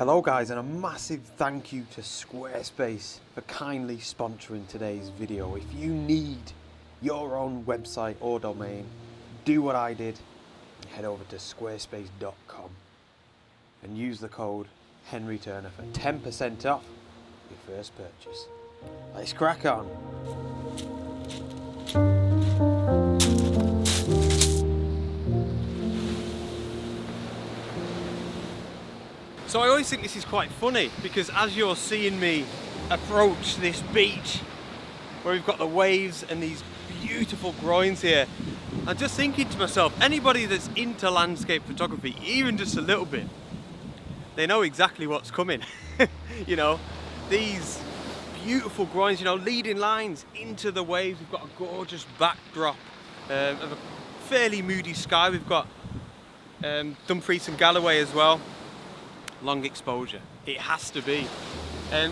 Hello guys, and a massive thank you to Squarespace for kindly sponsoring today's video. If you need your own website or domain, do what I did, head over to squarespace.com and use the code Henry Turner for 10% off your first purchase. Let's crack on. So I always think this is quite funny because as you're seeing me approach this beach where we've got the waves and these beautiful groins here, I'm just thinking to myself, anybody that's into landscape photography, even just a little bit, they know exactly what's coming. You know, these beautiful groins, you know, leading lines into the waves. We've got a gorgeous backdrop of a fairly moody sky. We've got Dumfries and Galloway as well. Long exposure, it has to be.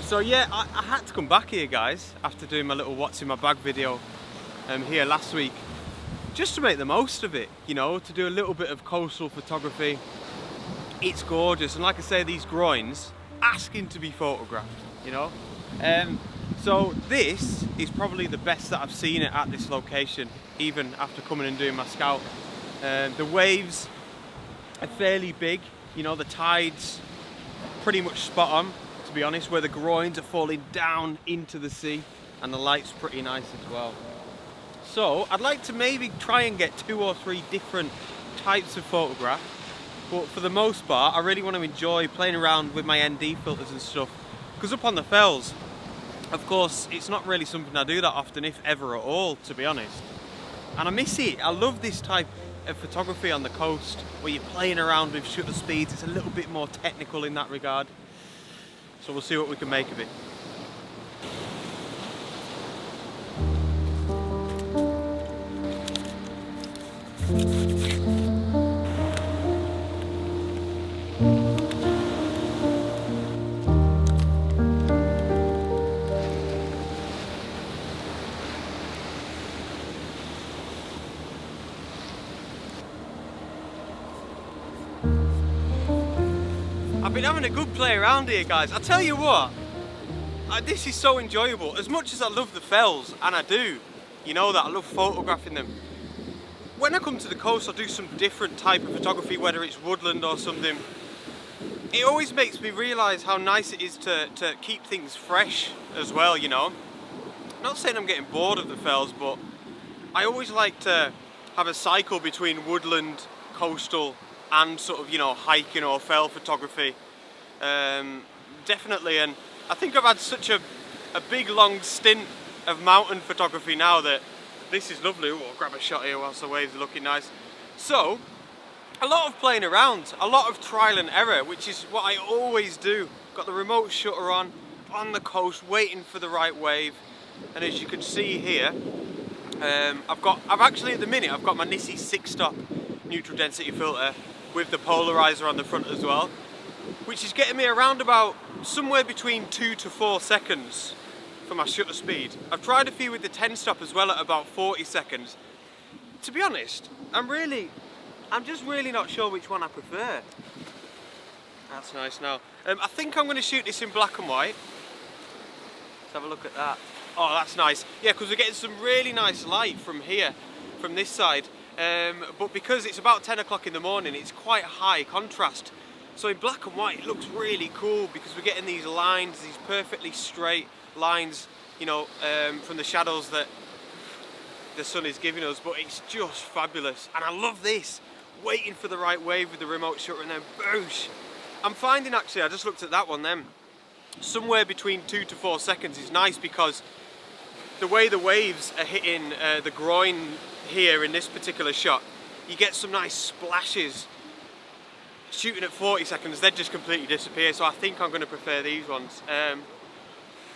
So yeah, I had to come back here, guys, after doing my little what's in my bag video here last week, just to make the most of it, you know, to do a little bit of coastal photography. It's gorgeous, and like I say, these groins asking to be photographed, you know. So this is probably the best that I've seen it at this location, even after coming and doing my scout. The waves are fairly big, you know, the tides pretty much spot on, to be honest, where the groins are falling down into the sea, and the light's pretty nice as well. So I'd like to maybe try and get 2 or 3 different types of photograph, but for the most part I really want to enjoy playing around with my ND filters and stuff, because up on the fells, of course, it's not really something I do that often, if ever at all, to be honest, and I miss it. I love this type of photography on the coast where you're playing around with shutter speeds. It's a little bit more technical in that regard, so we'll see what we can make of it. I've been having a good play around here, guys. I tell you what, this is so enjoyable. As much as I love the fells, and I do, you know that I love photographing them, when I come to the coast I do some different type of photography, whether it's woodland or something. It always makes me realise how nice it is to keep things fresh as well, you know. I'm not saying I'm getting bored of the fells, but I always like to have a cycle between woodland, coastal, and sort of, you know, hiking or fell photography. Definitely, and I think I've had such a big long stint of mountain photography now that this is lovely. Ooh, I'll grab a shot here whilst the waves are looking nice. So a lot of playing around, a lot of trial and error, which is what I always do. Got the remote shutter on the coast, waiting for the right wave, and as you can see here, I've actually at the minute I've got my Nissi 6-stop neutral density filter with the polarizer on the front as well, which is getting me around about somewhere between 2 to 4 seconds for my shutter speed. I've tried a few with the 10-stop as well at about 40 seconds. To be honest, I'm just really not sure which one I prefer. That's nice now. I think I'm going to shoot this in black and white. Let's have a look at that. Oh, that's nice. Yeah, because we're getting some really nice light from here, from this side. But because it's about 10 o'clock in the morning, it's quite high contrast. So in black and white, it looks really cool because we're getting these lines, these perfectly straight lines, you know, from the shadows that the sun is giving us. But it's just fabulous. And I love this, waiting for the right wave with the remote shutter and then boosh. I'm finding actually, I just looked at that one then, somewhere between 2 to 4 seconds is nice because the way the waves are hitting the groin here in this particular shot, you get some nice splashes. Shooting at 40 seconds, they just completely disappear, so I think I'm going to prefer these ones.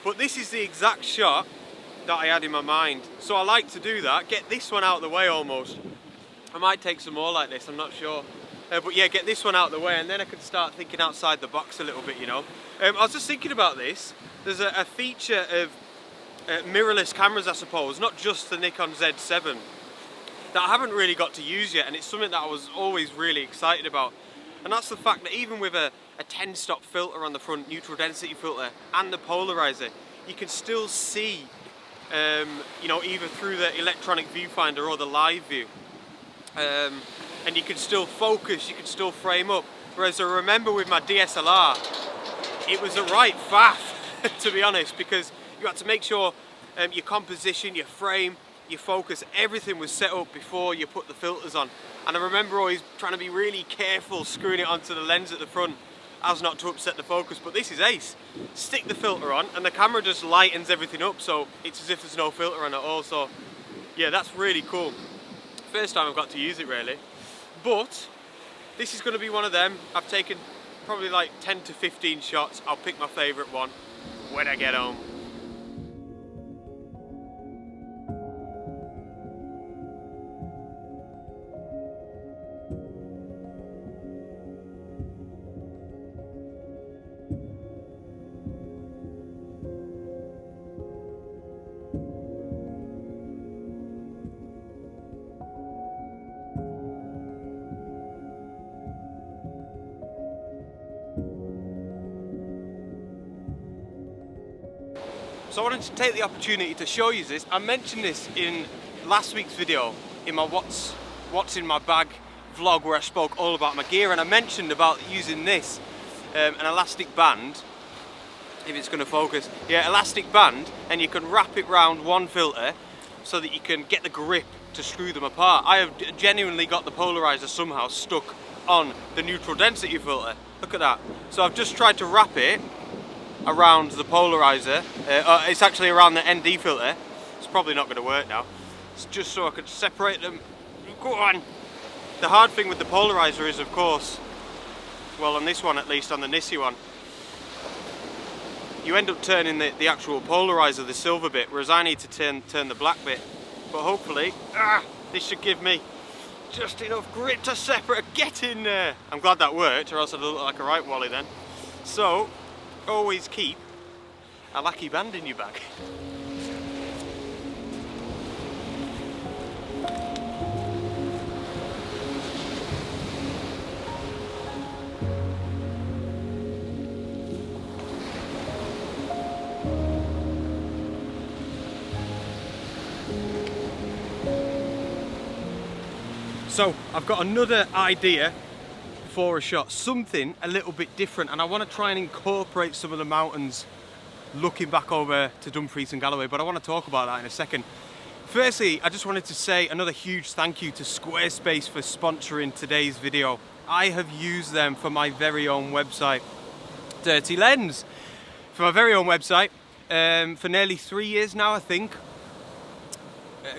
But this is the exact shot that I had in my mind, so I like to do that, get this one out of the way almost. I might take some more like this, I'm not sure. But yeah, get this one out of the way, and then I can start thinking outside the box a little bit, you know. I was just thinking about this. There's a feature of mirrorless cameras, I suppose, not just the Nikon Z7, that I haven't really got to use yet, and it's something that I was always really excited about. And that's the fact that even with a a 10-stop filter on the front, neutral density filter, and the polarizer, you can still see, you know, either through the electronic viewfinder or the live view. And you can still focus, you can still frame up. Whereas I remember with my DSLR, it was a right faff, to be honest, because you had to make sure your composition, your frame, your focus, everything was set up before you put the filters on. And I remember always trying to be really careful screwing it onto the lens at the front as not to upset the focus, but this is ace. Stick the filter on and the camera just lightens everything up, so it's as if there's no filter on at all. So yeah, that's really cool. First time I've got to use it really. But this is going to be one of them. I've taken probably like 10 to 15 shots. I'll pick my favourite one when I get home. So I wanted to take the opportunity to show you this. I mentioned this in last week's video in my what's in my bag vlog, where I spoke all about my gear, and I mentioned about using this, an elastic band, if it's going to focus. Yeah, elastic band, and you can wrap it round one filter so that you can get the grip to screw them apart. I have genuinely got the polarizer somehow stuck on the neutral density filter. Look at that. So I've just tried to wrap it around the polarizer. It's actually around the ND filter. It's probably not going to work now. It's just so I could separate them. Go on. The hard thing with the polarizer is, of course, well, on this one at least, on the Nissi one, you end up turning the actual polarizer, the silver bit, whereas I need to turn the black bit. But hopefully, this should give me just enough grip to separate. Get in there! I'm glad that worked, or else I'd look like a right wally then. So, always keep a lucky band in your bag. So I've got another idea for a shot, something a little bit different, and I want to try and incorporate some of the mountains looking back over to Dumfries and Galloway, but I want to talk about that in a second. Firstly, I just wanted to say another huge thank you to Squarespace for sponsoring today's video. I have used them for my very own website, Dirty Lens, for my very own website for nearly 3 years now, I think.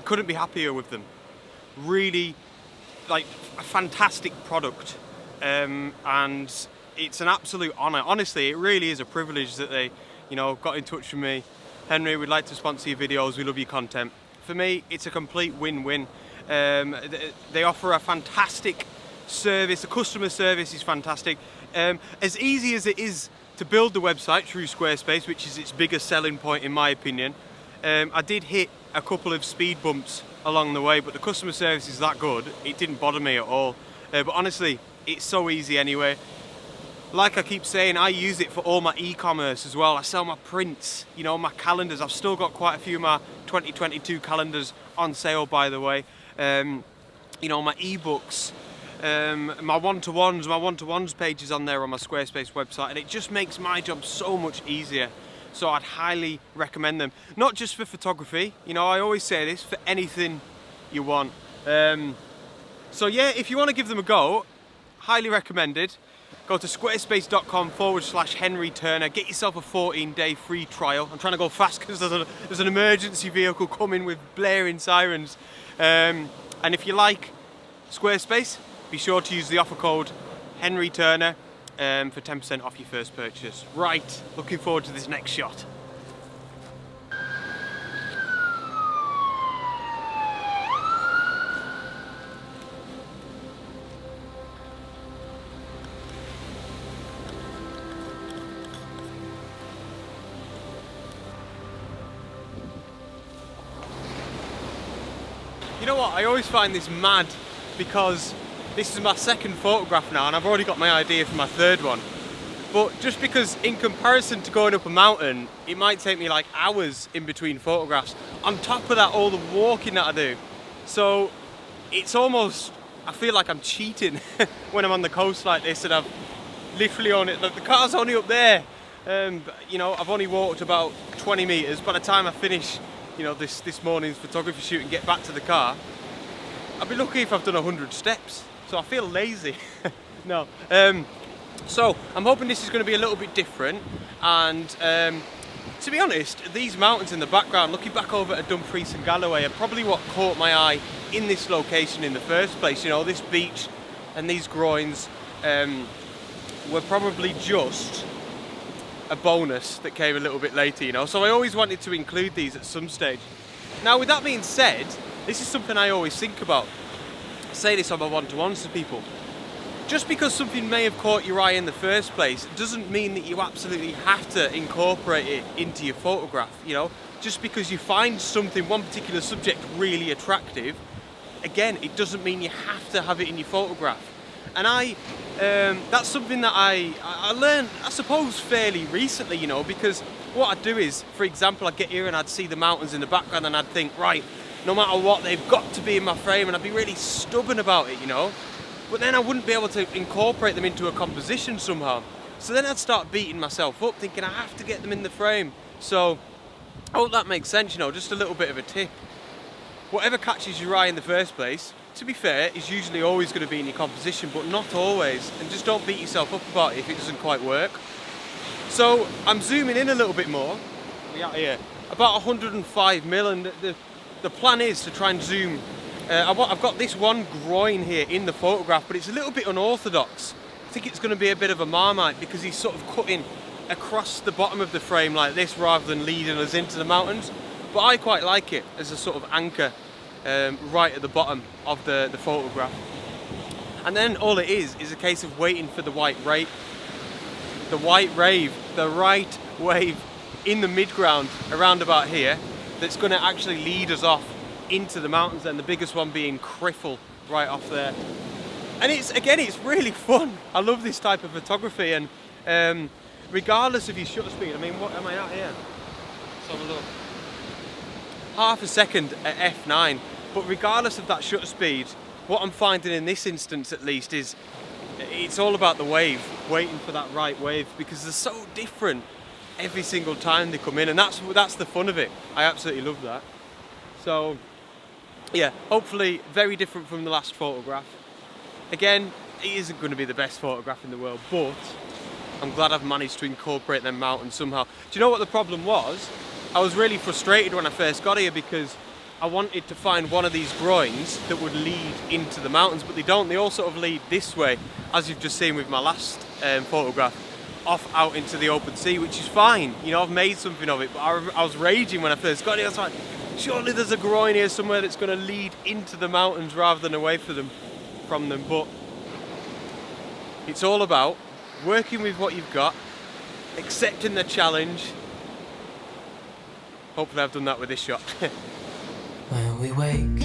Couldn't be happier with them. Really, like, a fantastic product. And it's an absolute honour. Honestly, it really is a privilege that they, you know, got in touch with me. Henry, we'd like to sponsor your videos, we love your content. For me, it's a complete win-win. They offer a fantastic service, the customer service is fantastic. As easy as it is to build the website through Squarespace, which is its biggest selling point in my opinion, I did hit a couple of speed bumps along the way, but the customer service is that good, it didn't bother me at all. But honestly, it's so easy anyway. Like I keep saying, I use it for all my e-commerce as well. I sell my prints, you know, my calendars. I've still got quite a few of my 2022 calendars on sale, by the way. You know, my ebooks, my one-to-ones pages on there on my Squarespace website, and it just makes my job so much easier. So I'd highly recommend them. Not just for photography, you know, I always say this, for anything you want. So yeah, if you want to give them a go, highly recommended. Go to squarespace.com/Henry Turner, get yourself a 14-day free trial. I'm trying to go fast because there's an emergency vehicle coming with blaring sirens. And if you like Squarespace, be sure to use the offer code Henry Turner for 10% off your first purchase. Right, looking forward to this next shot. You know what, I always find this mad because this is my second photograph now and I've already got my idea for my third one. But just because in comparison to going up a mountain, it might take me like hours in between photographs. On top of that, all the walking that I do. So it's almost, I feel like I'm cheating when I'm on the coast like this and I've literally on it, the car's only up there. You know, I've only walked about 20 meters. By the time I finish, you know, this morning's photography shoot and get back to the car, I'll be lucky if I've done 100 steps. So I feel lazy. No. So I'm hoping this is going to be a little bit different, and to be honest, these mountains in the background, looking back over at Dumfries and Galloway, are probably what caught my eye in this location in the first place. You know, this beach and these groins were probably just a bonus that came a little bit later, you know, so I always wanted to include these at some stage. Now, with that being said, this is something I always think about. I say this on my one-to-ones to people. Just because something may have caught your eye in the first place doesn't mean that you absolutely have to incorporate it into your photograph, you know. Just because you find something, one particular subject, really attractive, again, it doesn't mean you have to have it in your photograph. And that's something that I learned, I suppose, fairly recently, you know, because what I'd do is, for example, I'd get here and I'd see the mountains in the background and I'd think, right, no matter what, they've got to be in my frame, and I'd be really stubborn about it, you know. But then I wouldn't be able to incorporate them into a composition somehow. So then I'd start beating myself up, thinking I have to get them in the frame. So I hope that makes sense, you know, just a little bit of a tip. Whatever catches your eye in the first place, to be fair, is usually always going to be in your composition, but not always. And just don't beat yourself up about it if it doesn't quite work. So I'm zooming in a little bit more. We are here, about 105mm, and the plan is to try and zoom. I've got this one groin here in the photograph, but it's a little bit unorthodox. I think it's going to be a bit of a Marmite because he's sort of cutting across the bottom of the frame like this rather than leading us into the mountains. But I quite like it as a sort of anchor right at the bottom of the photograph. And then all it is a case of waiting for the right wave in the midground around about here that's going to actually lead us off into the mountains, and the biggest one being Criffle right off there. And it's really fun. I love this type of photography, and regardless of your shutter speed, I mean, what am I at here? Let's have a look. Half a second at f9, but regardless of that shutter speed, what I'm finding in this instance at least is it's all about the wave, waiting for that right wave, because they're so different every single time they come in, and that's the fun of it. I absolutely love that. So yeah, hopefully very different from the last photograph. Again, it isn't going to be the best photograph in the world, but I'm glad I've managed to incorporate them mountains somehow. Do you know what the problem was? I was really frustrated when I first got here because I wanted to find one of these groins that would lead into the mountains, but they don't. They all sort of lead this way, as you've just seen with my last photograph, off out into the open sea, which is fine. You know, I've made something of it, but I was raging when I first got here. I was like, surely there's a groin here somewhere that's going to lead into the mountains rather than away from them. But it's all about working with what you've got, accepting the challenge. Hopefully I've done that with this shot. When we wake,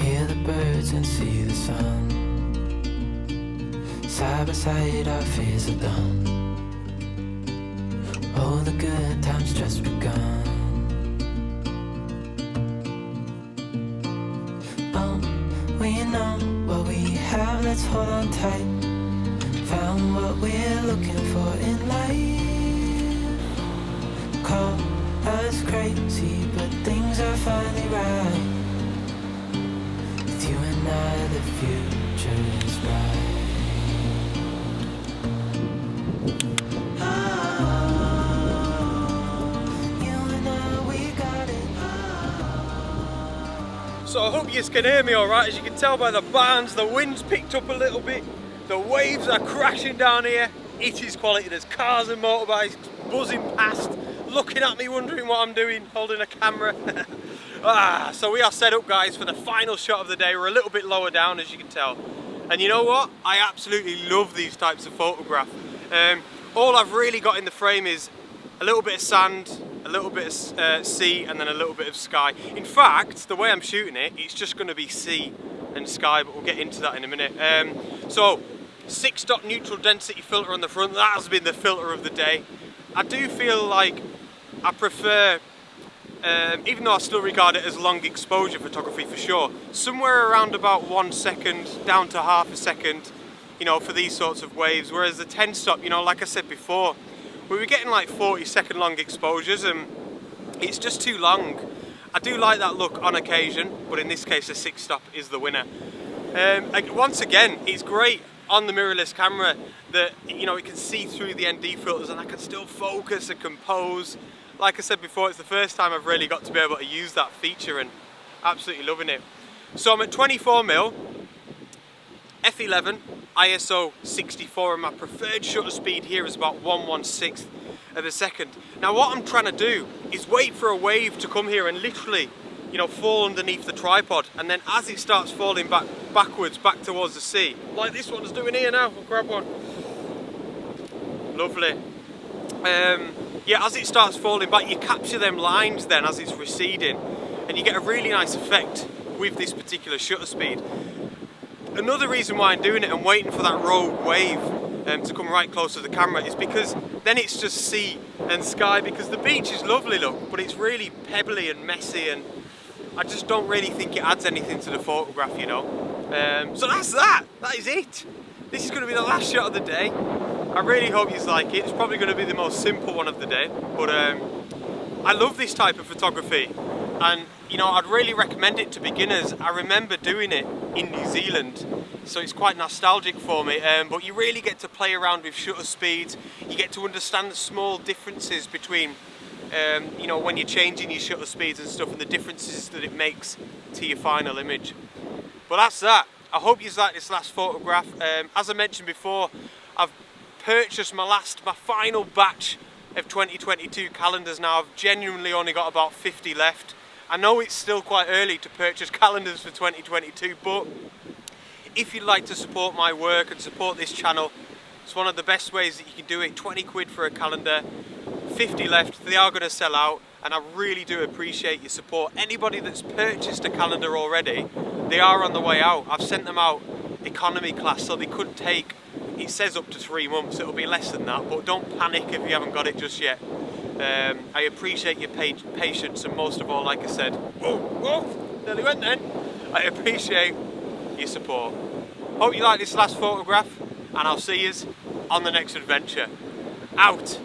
hear the birds and see the sun. Side by side our fears are done. All the good times just begun. We know what we have, let's hold on tight. Found what we're looking for in life. Call us crazy, but things are finally right. With you and I, the future is bright. So I hope you can hear me alright. As you can tell by the bands, the wind's picked up a little bit. The waves are crashing down here. It is quality. There's cars and motorbikes buzzing past, looking at me, wondering what I'm doing, holding a camera. So we are set up, guys, for the final shot of the day. We're a little bit lower down, as you can tell. And you know what? I absolutely love these types of photographs. All I've really got in the frame is a little bit of sand, a little bit of sea, and then a little bit of sky. In fact, the way I'm shooting it, it's just going to be sea and sky, but we'll get into that in a minute. So 6-dot neutral density filter on the front. That has been the filter of the day. I do feel like I prefer, even though I still regard it as long exposure photography for sure, somewhere around about 1 second down to half a second, you know, for these sorts of waves. Whereas the 10-stop, you know, like I said before, we were getting like 40-second long exposures and it's just too long. I do like that look on occasion, but in this case the 6-stop is the winner. Once again, it's great on the mirrorless camera that, you know, it can see through the ND filters and I can still focus and compose. Like I said before, it's the first time I've really got to be able to use that feature and absolutely loving it. So I'm at 24mm, f11, ISO 64, and my preferred shutter speed here is about 1/16 of a second. Now what I'm trying to do is wait for a wave to come here and literally, you know, fall underneath the tripod, and then as it starts falling backwards back towards the sea, like this one's doing here now, I'll grab one. Lovely. Yeah, as it starts falling back, you capture them lines then as it's receding, and you get a really nice effect with this particular shutter speed. Another reason why I'm doing it and waiting for that rogue wave to come right close to the camera is because then it's just sea and sky, because the beach is lovely, look, but it's really pebbly and messy, and I just don't really think it adds anything to the photograph, you know. So that's that is it. This is going to be the last shot of the day. I really hope you like it. It's probably going to be the most simple one of the day, but I love this type of photography, and you know, I'd really recommend it to beginners. I remember doing it in New Zealand, so it's quite nostalgic for me, but you really get to play around with shutter speeds. You get to understand the small differences between you know, when you're changing your shutter speeds and stuff, and the differences that it makes to your final image. But that's that. I hope you like this last photograph. As I mentioned before, I've purchased my final batch of 2022 calendars now. I've genuinely only got about 50 left. I know it's still quite early to purchase calendars for 2022, but if you'd like to support my work and support this channel, it's one of the best ways that you can do it. 20 quid for a calendar, 50 left, they are going to sell out, and I really do appreciate your support. Anybody that's purchased a calendar already, they are on the way out. I've sent them out economy class, so they could take, it says up to 3 months, it'll be less than that, but don't panic if you haven't got it just yet. I appreciate your patience, and most of all, like I said, whoa, nearly went then. I appreciate your support. Hope you like this last photograph, and I'll see you on the next adventure. Out.